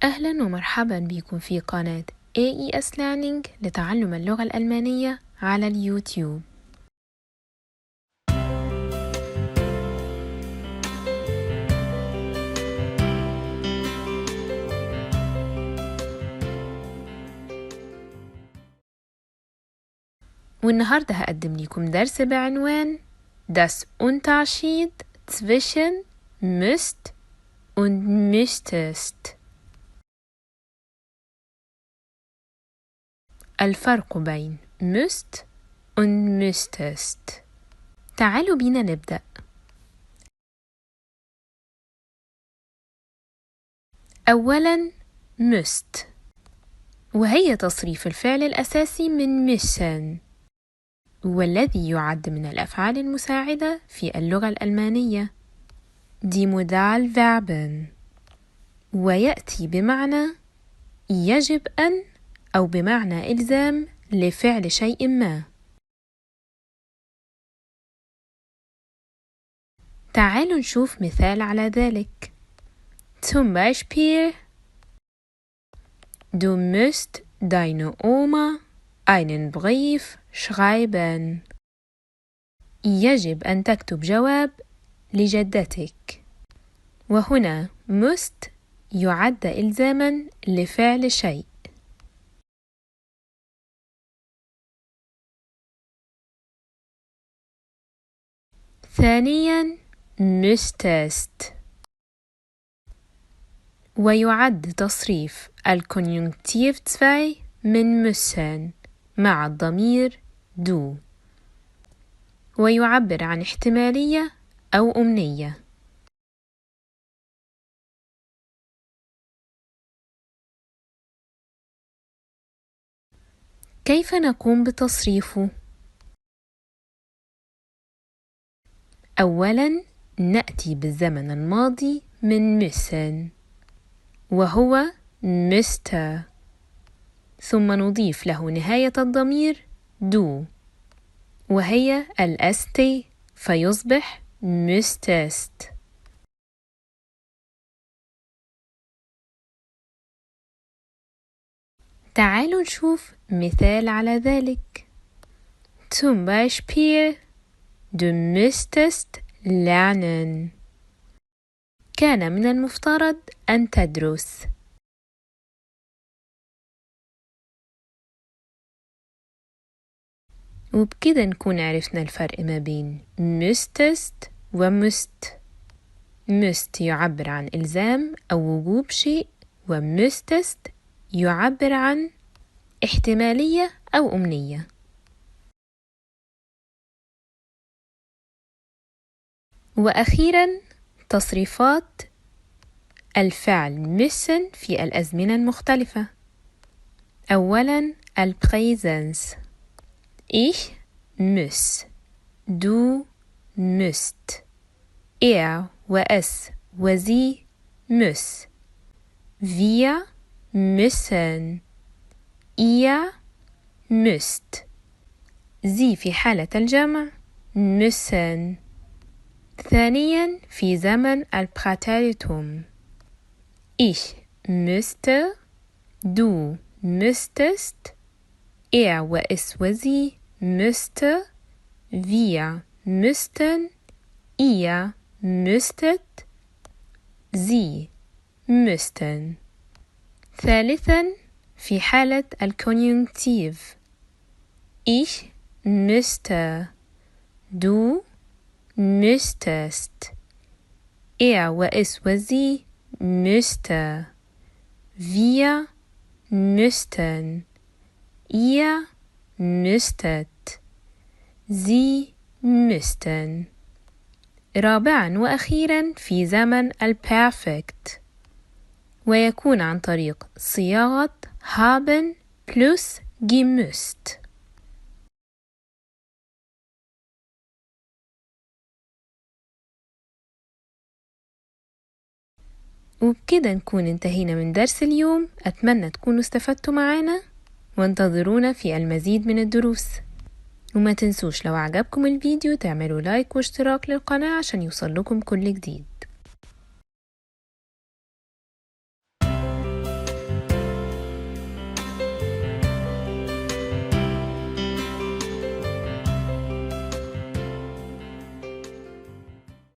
أهلا ومرحبا بكم في قناة AES Learning لتعلم اللغة الألمانية على اليوتيوب. والنهاردة هقدم لكم درس بعنوان Das Unterschied zwischen müsst und müsstest. الفرق بين müsst und müsstest. تعالوا بينا نبدأ. أولاً müsst، وهي تصريف الفعل الأساسي من müssen، والذي يعد من الأفعال المساعدة في اللغة الألمانية die Modalverben، ويأتي بمعنى يجب أن أو بمعنى إلزام لفعل شيء ما. تعالوا نشوف مثال على ذلك. Zum Beispiel Du musst deine Oma einen Brief schreiben. يجب أن تكتب جواب لجدتك. وهنا müsst يعد إلزاما لفعل شيء. ثانيا müsstest، ويعد تصريف الكونيونكتيف 2 من müssen مع الضمير du، ويعبر عن احتمالية أو أمنية. كيف نقوم بتصريفه؟ أولاً نأتي بالزمن الماضي من müssen وهو müsste، ثم نضيف له نهاية الضمير du وهي الst فيصبح müsstest. تعالوا نشوف مثال على ذلك. Zum Beispiel Du müsstest lernen. كان من المفترض أن تدرس. وبكده نكون عرفنا الفرق ما بين müsstest و müsst. müsst يعبر عن إلزام أو وجوب شيء، و müsstest يعبر عن احتمالية أو أمنية. وأخيراً تصريفات الفعل müssen في الأزمنة المختلفة. أولاً البريزنس. Ich muss، du müsst، و es و sie muss، wir müssen، ihr müsst، sie في حالة الجمع müssen. ثانياً في زمن البراتيتوم. Ich müsste، du müsstest، و es و sie müsste، wir müssten، ihr müsstet، sie müssten. ثالثاً في حالة الكونيونكتيف. Ich müsste، du müsstest، و es و sie müsste، wir müssten، ihr müsstet، sie müssten. رابعاً وأخيراً في زمن البيرفكت، ويكون عن طريق صياغة haben plus gemüsst. وبكده نكون انتهينا من درس اليوم. أتمنى تكونوا استفدتوا معانا، وانتظرونا في المزيد من الدروس. وما تنسوش لو عجبكم الفيديو تعملوا لايك واشتراك للقناة عشان يوصل لكم كل جديد.